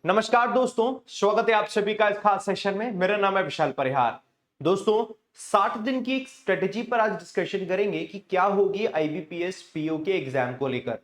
नमस्कार दोस्तों, स्वागत है आप सभी का इस खास सेशन में। मेरा नाम है विशाल परिहार। दोस्तों, 60 दिन की एक स्ट्रेटेजी पर आज डिस्कशन करेंगे कि क्या होगी आईबीपीएस पीओ के एग्जाम को लेकर।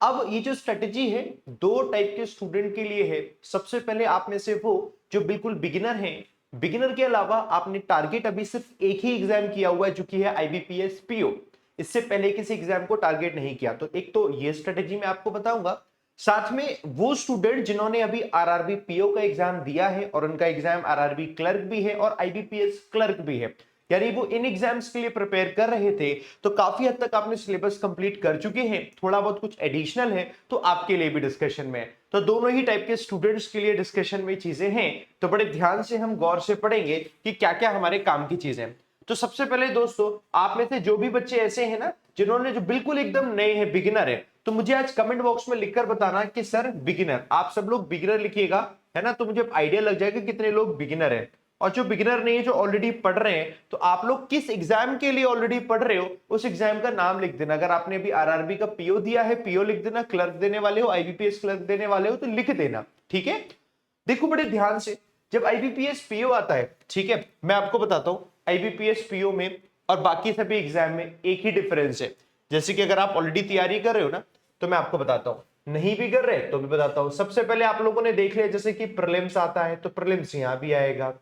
अब ये जो स्ट्रेटेजी है दो टाइप के स्टूडेंट के लिए है। सबसे पहले आप में से वो जो बिल्कुल बिगिनर हैं, बिगिनर के अलावा आपने टारगेट अभी सिर्फ एक ही एग्जाम किया हुआ है जो कि है आईबीपीएस पीओ। इससे पहले किसी एग्जाम को टारगेट नहीं किया, तो एक तो ये स्ट्रेटेजी मैं आपको बताऊंगा। साथ में वो स्टूडेंट जिन्होंने अभी आरआरबी पीओ का एग्जाम दिया है और उनका एग्जाम आरआरबी क्लर्क भी है और आईबीपीएस क्लर्क भी है, यानी वो इन एग्जाम्स के लिए प्रिपेयर कर रहे थे, तो काफी हद तक आपने सिलेबस कंप्लीट कर चुके हैं। थोड़ा बहुत कुछ एडिशनल है तो आपके लिए भी डिस्कशन में है। तो दोनों ही टाइप के स्टूडेंट्स के लिए डिस्कशन में चीजें हैं, तो बड़े ध्यान से हम गौर से पढ़ेंगे कि क्या क्या हमारे काम की चीजें हैं। तो सबसे पहले दोस्तों, आप में से जो भी बच्चे ऐसे हैं ना जिन्होंने जो बिल्कुल एकदम नए हैं, बिगिनर है, तो मुझे आज कमेंट बॉक्स में लिखकर बताना कि सर बिगिनर, आप सब लोग बिगिनर लिखिएगा, है ना, तो मुझे आइडिया लग जाएगा कितने लोग बिगिनर हैं। और जो बिगिनर नहीं है, जो ऑलरेडी पढ़ रहे हैं, तो आप लोग किस एग्जाम के लिए ऑलरेडी पढ़ रहे हो उस एग्जाम का नाम लिख देना। अगर आपने अभी आरआरबी का पीओ दिया है, पीओ लिख देना। क्लर्क देने वाले हो, आईबीपीएस क्लर्क देने वाले हो, तो लिख देना। ठीक है, देखो बड़े ध्यान से, जब आईबीपीएस पीओ आता है, ठीक है, मैं आपको बताता हूं आईबीपीएस पीओ में और बाकी सभी एग्जाम में एक ही डिफरेंस है। जैसे कि अगर आप ऑलरेडी तैयारी कर रहे हो ना, तो मैं आपको बताता हूं, नहीं भी कर रहे तो भी बताता हूं। सबसे पहले आप लोगों ने देख लिया, जैसे कि प्रीलिम्स आता है तो प्रीलिम्स यहां भी आएगा,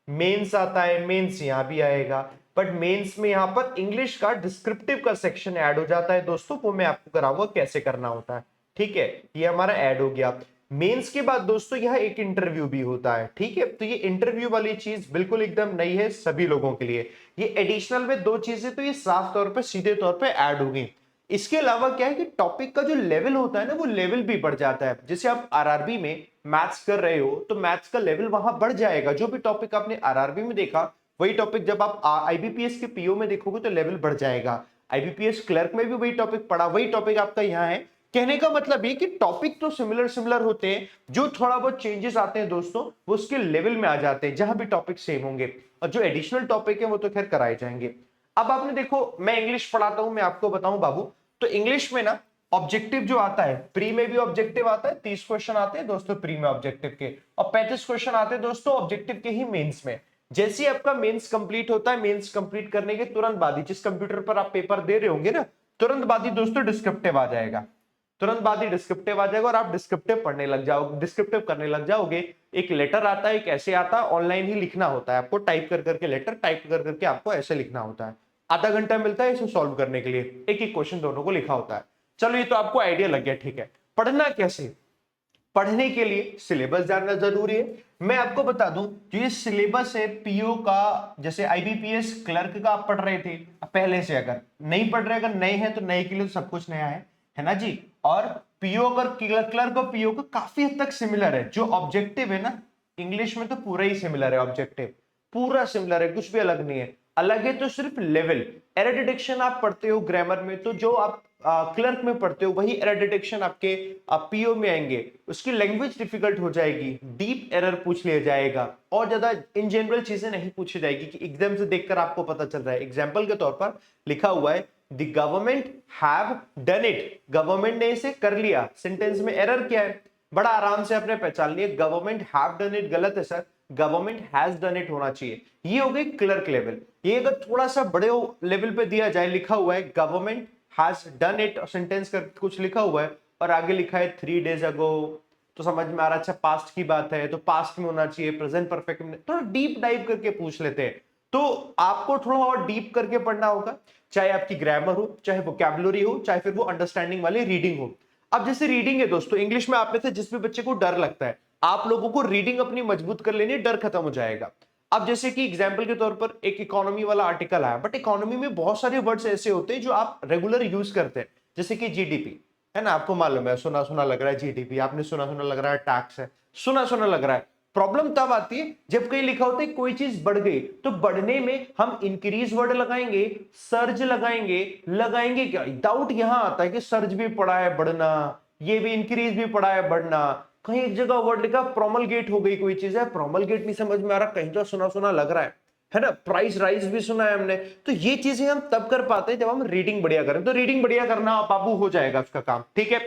मेंस आता है मेंस यहां भी आएगा, बट मेंस में यहां पर इंग्लिश का डिस्क्रिप्टिव का सेक्शन ऐड हो जाता है दोस्तों, वो मैं आपको कराऊंगा कैसे करना होता है। ठीक है, ये हमारा ऐड हो गया। मेंस के बाद दोस्तों यह एक इंटरव्यू भी होता है। ठीक है, तो ये इंटरव्यू वाली चीज बिल्कुल एकदम नई है सभी लोगों के लिए। ये एडिशनल में दो चीजें तो ये साफ तौर पे सीधे तौर पे ऐड हो गई। इसके अलावा क्या है कि टॉपिक का जो लेवल होता है ना, वो लेवल भी बढ़ जाता है। जैसे आप आरआरबी में मैथ्स कर रहे हो तो मैथ्स का लेवल वहां बढ़ जाएगा। जो भी टॉपिक आपने आरआरबी में देखा, वही टॉपिक जब आप आईबीपीएस के पीओ में देखोगे तो लेवल बढ़ जाएगा। आईबीपीएस क्लर्क में भी वही टॉपिक पढ़ा, वही टॉपिक आपका यहाँ है। कहने का मतलब ये कि टॉपिक तो सिमिलर सिमिलर होते हैं, जो थोड़ा बहुत चेंजेस आते हैं दोस्तों वो उसके लेवल में आ जाते हैं, जहां भी टॉपिक सेम होंगे। और जो एडिशनल टॉपिक है वो तो खैर कराए जाएंगे। अब आपने देखो, मैं इंग्लिश पढ़ाता हूं, मैं आपको बताऊं बाबू, तो इंग्लिश में ना ऑब्जेक्टिव जो आता है, प्री में भी ऑब्जेक्टिव आता है, 30 क्वेश्चन आते हैं दोस्तों प्री में ऑब्जेक्टिव के, और 35 क्वेश्चन आते हैं दोस्तों ऑब्जेक्टिव के ही मेंस में। जैसे ही आपका मेंस कंप्लीट होता है, मेंस कंप्लीट करने के तुरंत बाद ही, जिस कंप्यूटर पर आप पेपर दे रहे होंगे ना, तुरंत बाद ही दोस्तों डिस्क्रिप्टिव आ जाएगा। तुरंत बाद ही डिस्क्रिप्टिव आ जाएगा और आप डिस्क्रिप्टिव पढ़ने लग जाओगे, डिस्क्रिप्टिव करने लग जाओगे। एक लेटर आता है, एक ऐसे आता है, ऑनलाइन ही लिखना होता है आपको, टाइप कर करके लेटर टाइप कर करके आपको ऐसे लिखना होता है। आधा घंटा मिलता है इसे सॉल्व करने के लिए, एक एक क्वेश्चन दोनों को लिखा होता है। चलो ये तो आपको आइडिया लग गया। ठीक है, पढ़ना कैसे? पढ़ने के लिए सिलेबस जानना जरूरी है। मैं आपको बता दूं, जो ये सिलेबस है पीओ का, जैसे आईबीपीएस क्लर्क का आप पढ़ रहे थे पहले से, अगर नहीं पढ़ रहे, अगर नए हैं तो नए के लिए तो सब कुछ नया है ना जी। और पीओ अगर क्लर्क और पीओ का काफी हद तक सिमिलर है। जो ऑब्जेक्टिव है ना, इंग्लिश में तो पूरा ही सिमिलर है, ऑब्जेक्टिव पूरा सिमिलर है, कुछ भी अलग नहीं है। अलग है तो सिर्फ लेवल। एरर डिटेक्शन आप पढ़ते हो ग्रामर में, तो जो आप क्लर्क में पढ़ते हो वही एरर डिटेक्शन आपके पीओ में आएंगे। उसकी लैंग्वेज डिफिकल्ट हो जाएगी, डीप एरर पूछ लिया जाएगा, और ज्यादा इन जनरल चीजें नहीं पूछी जाएगी कि एकदम से देखकर आपको पता चल रहा है। एग्जाम्पल के तौर पर लिखा हुआ है the government have done it, government ने इसे कर लिया। सेंटेंस में एरर क्या है, बड़ा आराम से आपने पहचान लिया। गवर्नमेंट हैव डन इट गलत है sir, government has done it होना चाहिए। ये हो गई क्लर्क लेवल। ये अगर थोड़ा सा बड़े लेवल पे दिया जाए, लिखा हुआ है government has done it, sentence का कुछ लिखा हुआ है और आगे लिखा है 3 days अगो, तो समझ में आ रहा है अच्छा पास्ट की बात है, तो पास्ट में होना चाहिए, प्रेजेंट परफेक्ट में। थोड़ा डीप डाइव करके पूछ लेते हैं, तो आपको थोड़ा और डीप करके पढ़ना होगा। चाहे आपकी ग्रामर हो, चाहे वोकैबुलरी हो, चाहे फिर वो अंडरस्टैंडिंग वाली रीडिंग हो। अब जैसे रीडिंग है दोस्तों, इंग्लिश में आप में से जिस भी बच्चे को डर लगता है, आप लोगों को रीडिंग अपनी मजबूत कर लेनी है, डर खत्म हो जाएगा। अब जैसे कि एग्जांपल के तौर पर एक इकोनॉमी वाला आर्टिकल आया, बट इकोनॉमी में बहुत सारे वर्ड्स ऐसे होते हैं जो आप रेगुलर यूज करते हैं, जैसे कि जीडीपी, है ना, आपको मालूम है, सुना सुना लग रहा है जीडीपी, आपने सुना सुना लग रहा है टैक्स है, सुना सुना लग रहा है। प्रॉब्लम तब आती है जब कहीं लिखा होता है कोई चीज बढ़ गई, तो बढ़ने में हम इंक्रीज वर्ड लगाएंगे, सर्ज लगाएंगे, लगाएंगे क्या, डाउट यहां आता है कि सर्ज भी पड़ा है बढ़ना, ये भी इंक्रीज भी पड़ा है बढ़ना। कहीं एक जगह वर्ड लिखा प्रोमलगेट हो गई, कोई चीज है प्रोमलगेट नहीं समझ में आ रहा, कहीं तो सुना सुना लग रहा है ना, प्राइस राइज भी सुना है हमने। तो ये चीजें हम तब कर पाते हैं जब हम रीडिंग बढ़िया करें। तो रीडिंग बढ़िया करना बाबू हो जाएगा उसका काम। ठीक है,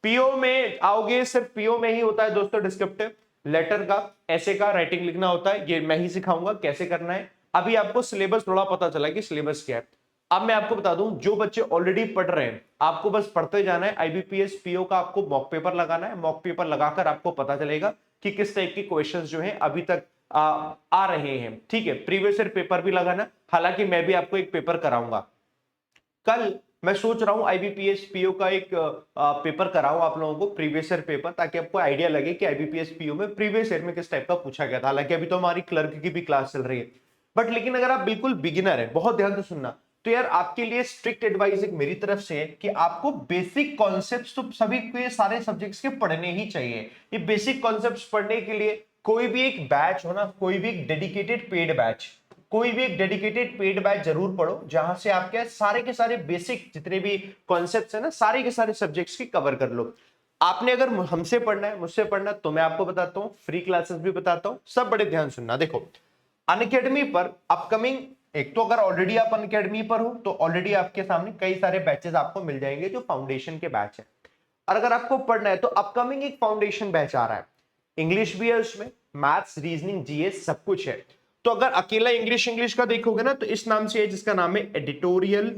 पीओ में आओगे, सिर्फ पीओ में ही होता है दोस्तों डिस्क्रिप्टिव लेटर का, ऐसे का राइटिंग लिखना होता है, ये मैं ही सिखाऊंगा कैसे करना है। अभी आपको सिलेबस थोड़ा पता चला कि सिलेबस क्या है। अब मैं आपको बता दूं, जो बच्चे ऑलरेडी पढ़ रहे हैं आपको बस पढ़ते जाना है। आईबीपीएस पीओ का आपको मॉक पेपर लगाना है, मॉक पेपर लगाकर आपको पता चलेगा कि किस टाइप के क्वेश्चंस जो हैं अभी तक आ रहे हैं। ठीक है, प्रीवियस ईयर पेपर भी लगाना, हालांकि मैं भी आपको एक पेपर कराऊंगा कल। मैं सोच रहा हूं आईबीपीएस पीओ का एक पेपर कराऊं आप लोगों को, प्रीवियस ईयर पेपर, ताकि आपको आइडिया लगे कि आईबीपीएस पीओ में प्रीवियस ईयर में किस टाइप का पूछा गया था। हालांकि अभी तो हमारी क्लर्क की भी क्लास चल रही है, बट लेकिन अगर आप बिल्कुल बिगिनर है, बहुत ध्यान से सुनना, तो यार आपके लिए स्ट्रिक्ट एडवाइस एक मेरी तरफ से है कि आपको बेसिक कॉन्सेप्ट्स तो सभी के सारे सब्जेक्ट्स के पढ़ने ही चाहिए। ये बेसिक कॉन्सेप्ट्स पढ़ने के लिए कोई भी एक बैच हो ना, कोई भी एक डेडिकेटेड पेड बैच, कोई भी एक डेडिकेटेड पेड बैच जरूर पढ़ो, जहां से आपके सारे के सारे बेसिक जितने भी कॉन्सेप्ट्स है ना, सारे के सारे सब्जेक्ट्स की कवर कर लो। आपने अगर हमसे पढ़ना है, मुझसे पढ़ना है, तो मैं आपको बताता हूँ, फ्री क्लासेस भी बताता हूँ, सब बड़े ध्यान सुनना। देखो अनअकैडमी पर अपकमिंग, एक तो अगर ऑलरेडी आप अनअकैडमी पर हो तो ऑलरेडी आपके सामने कई सारे बैचेस आपको मिल जाएंगे जो फाउंडेशन के बैच है। और अगर आपको पढ़ना है तो अपकमिंग एक फाउंडेशन बैच आ रहा है, इंग्लिश भी है उसमें, मैथ्स रीजनिंग जीएस सब कुछ है। तो अगर अकेला इंग्लिश का देखोगे ना, तो इस नाम से है, जिसका नाम है एडिटोरियल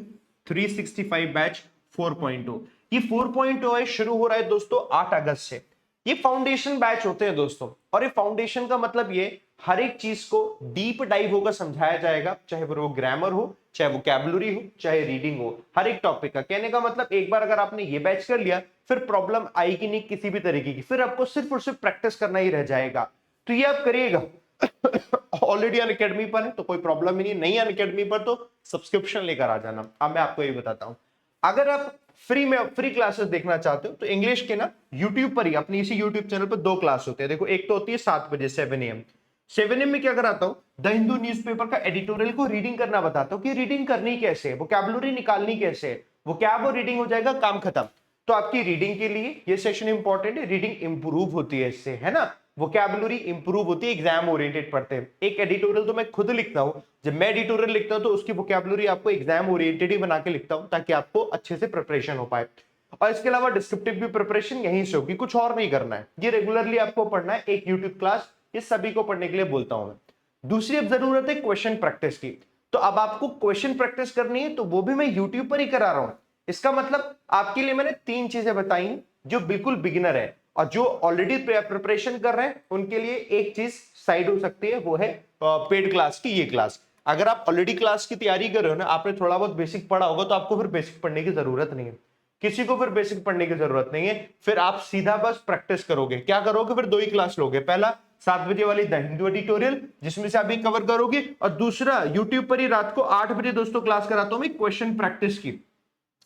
365 बैच 4.0। ये 4.0 है, शुरू हो रहा है दोस्तों 8 अगस्त से। ये फाउंडेशन बैच होते हैं दोस्तों, और ये फाउंडेशन का मतलब ये हर एक चीज को डीप डाइव होकर समझाया जाएगा, चाहे वो ग्रामर हो, चाहे वोकैबुलरी हो, चाहे रीडिंग हो, हर एक टॉपिक का। कहने का मतलब एक बार अगर आपने ये बैच कर लिया, फिर प्रॉब्लम आएगी नहीं किसी भी तरीके की, फिर आपको सिर्फ और सिर्फ प्रैक्टिस करना ही रह जाएगा। तो ये आप करिएगा। ऑलरेडी अनअकैडमी पर है तो कोई प्रॉब्लम ही नहीं अनअकैडमी पर तो सब्सक्रिप्शन लेकर आ जाना। अब मैं आपको ये बताता हूं, अगर आप फ्री क्लासेस देखना चाहते हो तो इंग्लिश के ना यूट्यूब पर ही, अपनी इसी यूट्यूब चैनल पर 2 क्लास होते हैं। देखो, एक तो होती है 7 बजे 7 AM। 7 AM में क्या कराता हूं, द हिंदू न्यूज़पेपर का एडिटोरियल को रीडिंग करना बताता हूं कि रीडिंग करनी कैसे है, वोकैबुलरी निकालनी कैसे है, वोकैब और रीडिंग हो जाएगा, काम खत्म। तो आपकी रीडिंग के लिए ये सेशन इंपॉर्टेंट है, रीडिंग इंप्रूव होती है इससे, है ना, वोकैबुलरी इंप्रूव होती है, एग्जाम ओरिएंटेड पढ़ते हैं। एक एडिटोरियल तो मैं खुद लिखता हूं, जब मैं एडिटोरियल लिखता हूं तो उसकी वोकैबुलरी आपको एग्जाम ओरिएंटेड ही बना के लिखता हूं, ताकि आपको अच्छे से प्रिपरेशन हो पाए। और इसके अलावा डिस्क्रिप्टिव भी प्रिपरेशन यहीं से होगी, कुछ और नहीं करना है, ये रेगुलरली आपको पढ़ना है, एक यूट्यूब क्लास ये सभी को पढ़ने के लिए बोलता हूं मैं। दूसरी अब जरूरत है क्वेश्चन प्रैक्टिस की, तो अब आपको क्वेश्चन प्रैक्टिस करनी है, तो वो भी मैं यूट्यूब पर ही करा रहा हूं। इसका मतलब आपके लिए मैंने 3 चीजें बताई, जो बिल्कुल बिगिनर है और जो ऑलरेडी प्रिपरेशन कर रहे हैं उनके लिए एक चीज साइड हो सकती है, वो है पेड क्लास की ये क्लास। अगर आप ऑलरेडी क्लास की तैयारी कर रहे हो ना, आपने थोड़ा बहुत बेसिक पढ़ा होगा, तो आपको फिर बेसिक पढ़ने की जरूरत नहीं है, किसी को फिर बेसिक पढ़ने की जरूरत नहीं है। फिर आप सीधा बस प्रैक्टिस करोगे। क्या करोगे, फिर 2 ही क्लास लोगे, पहला 7 बजे वाली द हिंदू एडिटोरियल जिसमें से अभी कवर करोगे, और दूसरा यूट्यूब पर ही रात को 8 बजे दोस्तों क्लास कराता हूं मैं क्वेश्चन प्रैक्टिस की।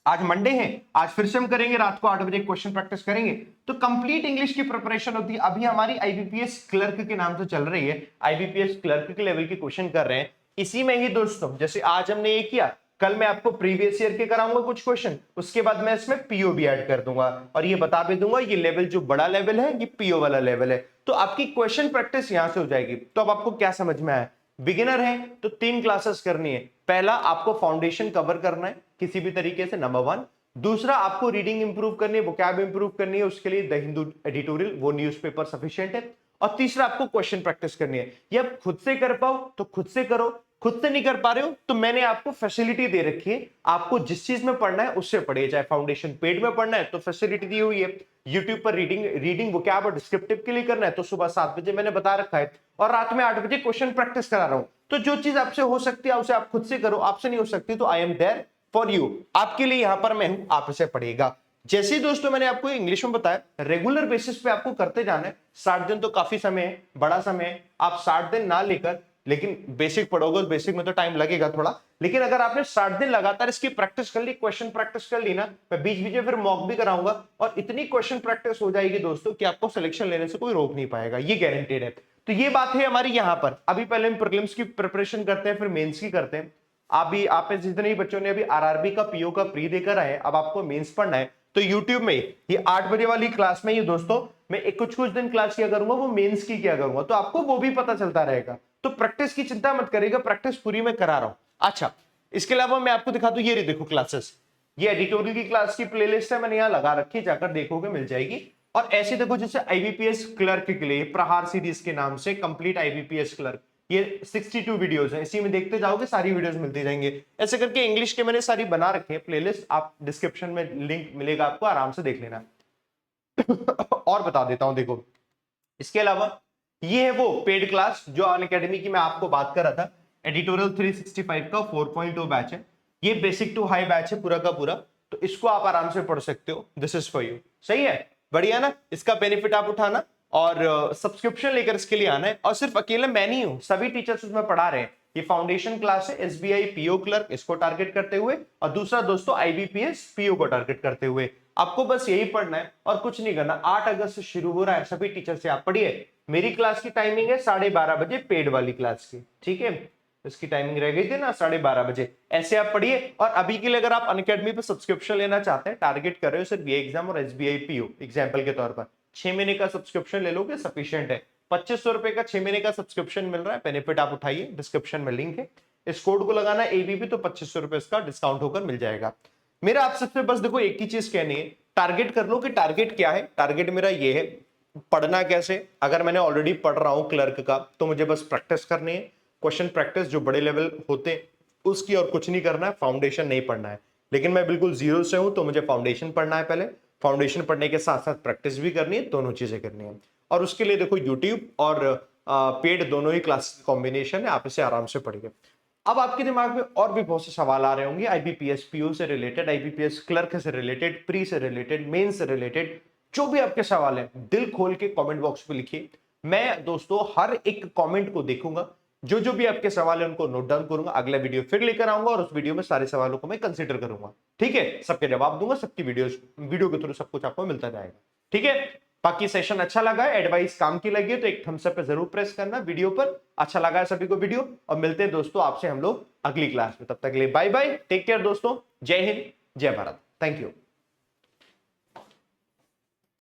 आज मंडे है, आज फिर से हम करेंगे रात को 8 बजे क्वेश्चन प्रैक्टिस करेंगे, तो कंप्लीट इंग्लिश की प्रिपरेशन होती है। अभी हमारी आईबीपीएस क्लर्क के नाम से चल रही है, आईबीपीएस क्लर्क के लेवल के क्वेश्चन कर रहे हैं। इसी में ही दोस्तों, जैसे आज हमने ये किया, कल मैं आपको प्रीवियस ईयर के कराऊंगा कुछ क्वेश्चन, उसके बाद मैं इसमें पीओ भी ऐड कर दूंगा, और ये बता भी दूंगा ये लेवल जो बड़ा लेवल है ये पीओ वाला लेवल है। तो आपकी क्वेश्चन प्रैक्टिस यहां से हो जाएगी। तो अब आपको क्या समझ में आया, बिगिनर है तो 3 क्लासेस करनी है। पहला, आपको फाउंडेशन कवर करना है किसी भी तरीके से, नंबर 1। दूसरा, आपको रीडिंग इंप्रूव करनी है, वोकैब इंप्रूव करनी है, उसके लिए द हिंदू एडिटोरियल वो न्यूज़पेपर सफिशिएंट है। और तीसरा, आपको क्वेश्चन प्रैक्टिस करनी है। ये आप खुद से कर पाओ तो खुद से करो, खुद से नहीं कर पा रहे हो तो मैंने आपको फैसिलिटी दे रखी है, आपको जिस चीज में पढ़ना है उससे पढ़िए। चाहे फाउंडेशन पेड में पढ़ना है तो फैसिलिटी दी हुई है, यूट्यूब पर रीडिंग वोकैब और डिस्क्रिप्टिव के लिए करना है तो सुबह 7 बजे मैंने बता रखा है, और रात में 8 बजे क्वेश्चन प्रैक्टिस करा रहा हूं। तो जो चीज आपसे हो सकती है उसे आप खुद से करो, आपसे नहीं हो सकती तो I am there for you, आपके लिए यहां पर मैं हूं, आप इसे पढ़िएगा। जैसे ही दोस्तों मैंने आपको इंग्लिश में बताया, रेगुलर बेसिस पे आपको करते जाना है। 60 दिन तो काफी समय है, बड़ा समय है, आप 60 दिन ना लेकर, लेकिन बेसिक पढ़ोगे, बेसिक में तो टाइम लगेगा थोड़ा, लेकिन अगर आपने 60 दिन लगातार इसकी प्रैक्टिस कर ली, क्वेश्चन प्रैक्टिस कर ली ना, मैं बीच बीच में फिर मॉक भी कराऊंगा, और इतनी क्वेश्चन प्रैक्टिस हो जाएगी दोस्तों कि आपको सिलेक्शन लेने से कोई रोक नहीं पाएगा, ये गारंटेड है। तो ये बात है हमारी यहां पर। अभी पहले हम प्रीलिम्स की प्रिपरेशन करते हैं, फिर मेंस की करते हैं। अभी आप में जितने बच्चों ने अभी आरआरबी का पीओ का प्री देकर आए, अब आपको मेंस पढ़ना है, तो यूट्यूब में ये 8 बजे वाली क्लास में ये दोस्तों मैं एक कुछ दिन क्लास किया करूंगा, वो मेंस की किया करूंगा, तो आपको वो भी पता चलता रहेगा। तो प्रैक्टिस की चिंता मत करिएगा, प्रैक्टिस पूरी मैं करा रहा हूं। अच्छा, इसके अलावा मैं आपको दिखा दूं, ये देखो क्लासेस, ये एडिटोरियल की क्लास की प्लेलिस्ट है, मैंने यहाँ लगा रखी है, जाकर देखोगे मिल जाएगी। और ऐसे देखो जैसे आईबीपीएस क्लर्क के लिए प्रहार सीरीज के नाम से कंप्लीट आईबीपीएस क्लर्क, ये 62 वीडियोस हैं, इसी में देखते जाओगे सारी वीडियोस मिलती जाएंगे। ऐसे करके इंग्लिश के मैंने सारी बना रखे हैं प्लेलिस्ट, आप डिस्क्रिप्शन में लिंक मिलेगा आपको, आराम से देख लेना। और बता देता हूं देखो, इसके अलावा ये है वो पेड क्लास जो अनअकैडमी की मैं आपको बात कर रहा था, एडिटोरियल 365 का 4.0 बैच है। ये बेसिक टू हाई बैच है पूरा का पूरा, तो इसको आप आराम से पढ़ सकते हो, दिस इज फॉर यू। सही है, बढ़िया ना, इसका बेनिफिट आप उठाना और सब्सक्रिप्शन लेकर इसके लिए आना है। और सिर्फ अकेले मैं नहीं हूं, सभी टीचर्स उसमें पढ़ा रहे हैं। ये फाउंडेशन क्लास है एसबीआई पीओ क्लर्क, इसको टारगेट करते हुए, और दूसरा दोस्तों आईबीपीएस पीओ को टारगेट करते हुए। आपको बस यही पढ़ना है और कुछ नहीं करना। 8 अगस्त से शुरू हो रहा है, सभी टीचर से आप पढ़िए। मेरी क्लास की टाइमिंग है 12:30 बजे पेड वाली क्लास की, ठीक है, इसकी टाइमिंग रह गई थी ना 12:30 बजे। ऐसे आप पढ़िए। और अभी के लिए अगर आप अनअकैडमी पे सब्सक्रिप्शन लेना चाहते हैं, टारगेट कर रहे हो सिर्फ ये एग्जाम और एसबीआई पीओ एग्जाम्पल के तौर पर, 6 महीने का सब्सक्रिप्शन ले लोगे सफिशियंट है। 2500 रुपए का 6 महीने का सब्सक्रिप्शन मिल रहा है, बेनिफिट आप उठाइए, डिस्क्रिप्शन में लिंक है। इस कोड को लगाना एबीपी, तो 2500 रुपए इसका डिस्काउंट होकर मिल जाएगा। मेरा आप सबसे बस देखो एक ही चीज कहनी है, टारगेट कर लो कि टारगेट क्या है। टारगेट मेरा ये है, पढ़ना कैसे, अगर मैंने ऑलरेडी पढ़ रहा हूं क्लर्क का तो मुझे बस प्रैक्टिस करनी है, क्वेश्चन प्रैक्टिस जो बड़े लेवल होते उसकी, और कुछ नहीं करना है, फाउंडेशन नहीं पढ़ना है। लेकिन मैं बिल्कुल जीरो से हूं तो मुझे फाउंडेशन पढ़ना है पहले, फाउंडेशन पढ़ने के साथ साथ प्रैक्टिस भी करनी है, दोनों चीजें करनी है। और उसके लिए देखो यूट्यूब और पेड दोनों ही क्लास कॉम्बिनेशन है, आप इसे आराम से पढ़िए। अब आपके दिमाग में और भी बहुत से सवाल आ रहे होंगे आईबीपीएस पीओ से रिलेटेड, आईबीपीएस क्लर्क से रिलेटेड, प्री से रिलेटेड, मेन से रिलेटेड, जो भी आपके सवाल है दिल खोल के कमेंट बॉक्स पे लिखिए। मैं दोस्तों हर एक कमेंट को देखूंगा, जो जो भी आपके सवाल है उनको नोट डाउन करूंगा, अगला वीडियो फिर लेकर आऊंगा और उस वीडियो में सारे सवालों को मैं कंसीडर करूंगा। ठीक है, सबके जवाब दूंगा, सबकी वीडियो के थ्रू सब कुछ आपको मिलता जाएगा। ठीक है, बाकी सेशन अच्छा लगा है, एडवाइस काम की लगी है तो एक थम्स अप पे जरूर प्रेस करना वीडियो पर। अच्छा लगा है सभी को वीडियो, और मिलते हैं दोस्तों आपसे हम लोग अगली क्लास में। तब तक के लिए बाय बाय, टेक केयर दोस्तों, जय हिंद, जय भारत, थैंक यू।